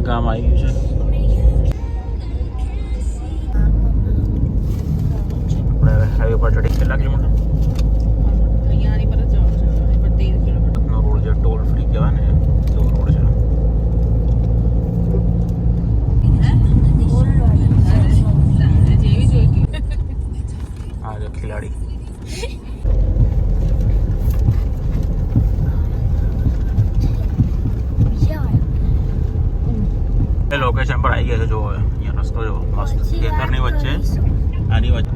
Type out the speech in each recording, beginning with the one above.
ગામ આવી ગયું છે. આપણે હાઈવે પર ચડી કેટલા કિલોમીટર અહીંયાની પર જ જવાનું છે, અહીં પર 13 કિલોમીટર રોડ છે, ટોલ ફ્રી કહેવાય ને એવો રોડ છે. જેવી જોઈ આ જો ખિલાડી એ લોકેશન પર આવી ગયા છે. જો અહીંયા રસ્તો જો મસ્ત ખેતરની વચ્ચે આની વચ્ચે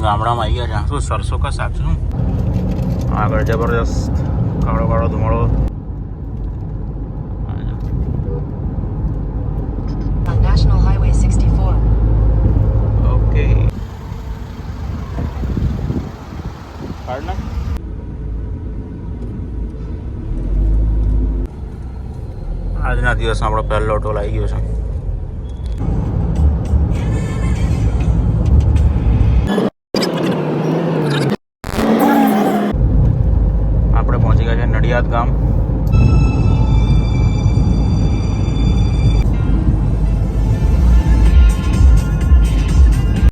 ગામડામાં આવી ગયા છે. શું સરસો કા શાક છે. શું આગળ જબરદસ્ત કાળો કાળો ધુમાડો. National Highway 64. ઓકે કાઢના આજના દિવસમાં આપણો પહેલો ટોલ આવી ગયો છે. આપણે પહોંચી ગયા છે નડિયાદ ગામ.